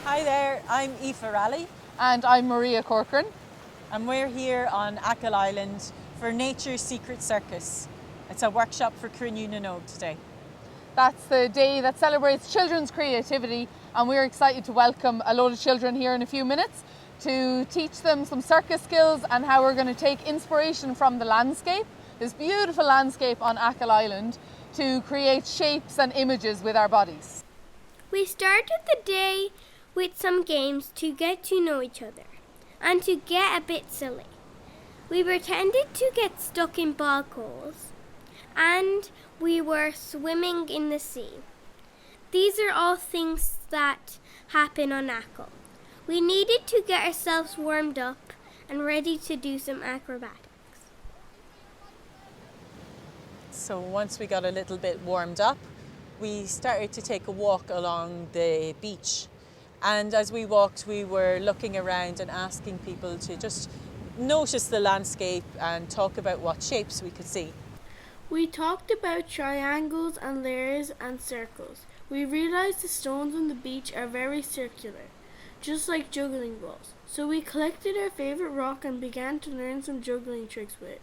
Hi there, I'm Aoife. And I'm Maria Corcoran. And we're here on Achill Island for Nature's Secret Circus. It's a workshop for Cruinniú today. That's the day that celebrates children's creativity, and we're excited to welcome a load of children here in a few minutes to teach them some circus skills and how we're going to take inspiration from the landscape, this beautiful landscape on Achill Island, to create shapes and images with our bodies. We started the day with some games to get to know each other and to get a bit silly. We pretended to get stuck in bog holes and we were swimming in the sea. These are all things that happen on Achill. We needed to get ourselves warmed up and ready to do some acrobatics. So once we got a little bit warmed up, we started to take a walk along the beach. And as we walked, we were looking around and asking people to just notice the landscape and talk about what shapes we could see. We talked about triangles and layers and circles. We realized the stones on the beach are very circular, just like juggling balls. So we collected our favorite rock and began to learn some juggling tricks with it.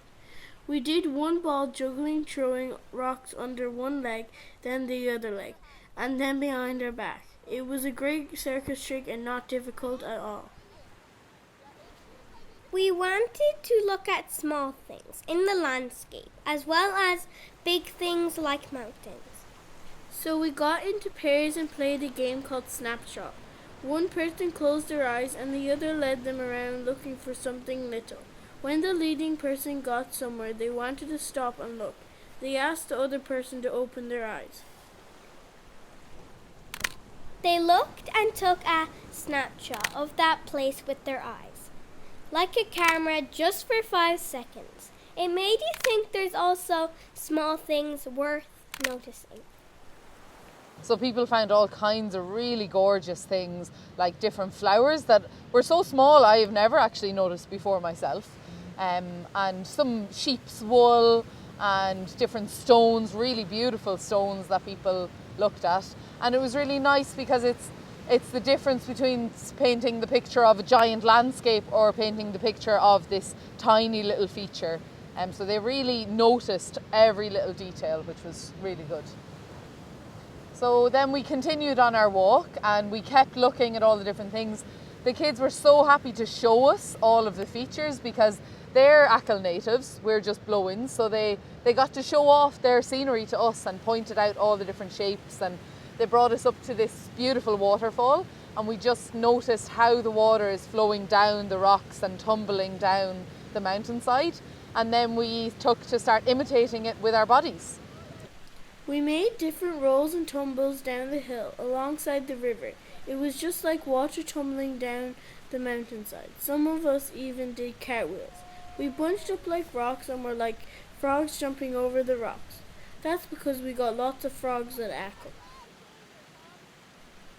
We did one ball juggling, throwing rocks under one leg, then the other leg, and then behind our back. It was a great circus trick and not difficult at all. We wanted to look at small things in the landscape as well as big things like mountains. So we got into pairs and played a game called Snapshot. One person closed their eyes and the other led them around looking for something little. When the leading person got somewhere, they wanted to stop and look. They asked the other person to open their eyes. They looked and took a snapshot of that place with their eyes, like a camera, just for 5 seconds. It made you think there's also small things worth noticing. So people found all kinds of really gorgeous things, like different flowers that were so small I've never actually noticed before myself. And some sheep's wool and different stones, really beautiful stones that people looked at. And it was really nice because it's the difference between painting the picture of a giant landscape or painting the picture of this tiny little feature. So they really noticed every little detail, which was really good. So then we continued on our walk and we kept looking at all the different things. The kids were so happy to show us all of the features because they're Achill natives, we're just blow-ins, so they got to show off their scenery to us and pointed out all the different shapes, and they brought us up to this beautiful waterfall and we just noticed how the water is flowing down the rocks and tumbling down the mountainside, and then we took to start imitating it with our bodies. We made different rolls and tumbles down the hill alongside the river. It was just like water tumbling down the mountainside. Some of us even did cartwheels. We bunched up like rocks and were like frogs jumping over the rocks. That's because we got lots of frogs at Achill.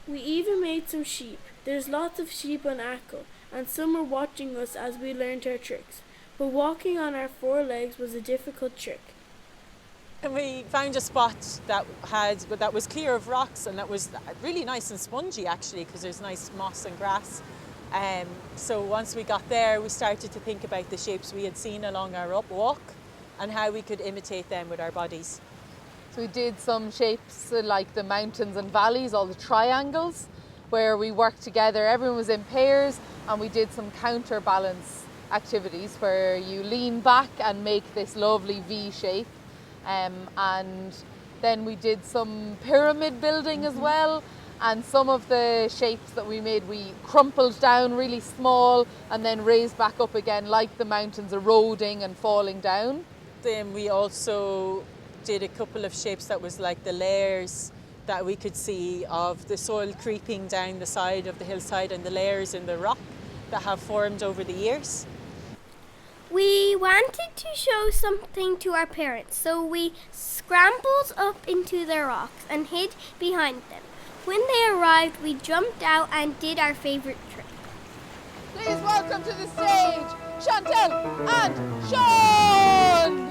We even made some sheep. There's lots of sheep on Achill, and some were watching us as we learned our tricks. But walking on our 4 legs was a difficult trick. And we found a spot that was clear of rocks, and that was really nice and spongy actually, because there's nice moss and grass. So once we got there, we started to think about the shapes we had seen along our walk and how we could imitate them with our bodies. So we did some shapes like the mountains and valleys, all the triangles, where we worked together. Everyone was in pairs and we did some counterbalance activities where you lean back and make this lovely V shape. And then we did some pyramid building as well, and some of the shapes that we made we crumpled down really small and then raised back up again, like the mountains eroding and falling down. Then we also did a couple of shapes that was like the layers that we could see of the soil creeping down the side of the hillside and the layers in the rock that have formed over the years. We wanted to show something to our parents, so we scrambled up into the rocks and hid behind them. When they arrived, we jumped out and did our favorite trick. Please welcome to the stage, Chantal and Sean!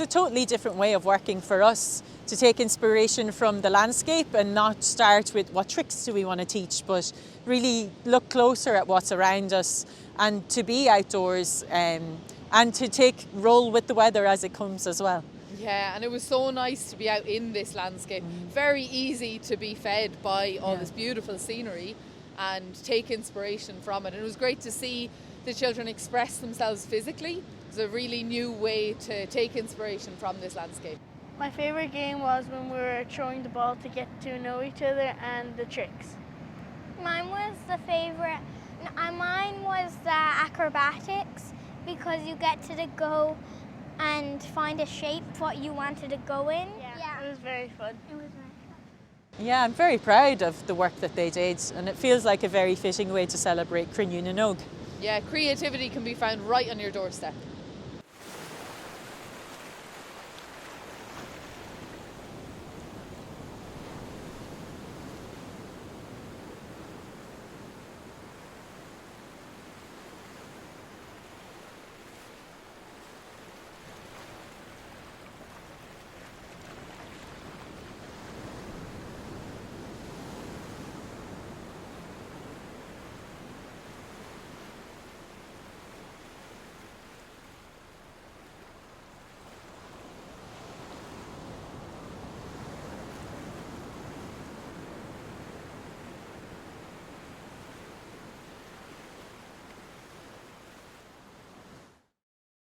totally different way of working for us, to take inspiration from the landscape and not start with what tricks do we want to teach, but really look closer at what's around us and to be outdoors and to roll with the weather as it comes as well. Yeah, and it was so nice to be out in this landscape. Very easy to be fed by all this beautiful scenery and take inspiration from it. And it was great to see the children express themselves physically. It was a really new way to take inspiration from this landscape. My favourite game was when we were throwing the ball to get to know each other and the tricks. Mine was the acrobatics, because you get to go and find a shape what you wanted to go in. Yeah. It was very fun. It was very fun. Yeah, I'm very proud of the work that they did, and it feels like a very fitting way to celebrate Cruinniú. Yeah, creativity can be found right on your doorstep.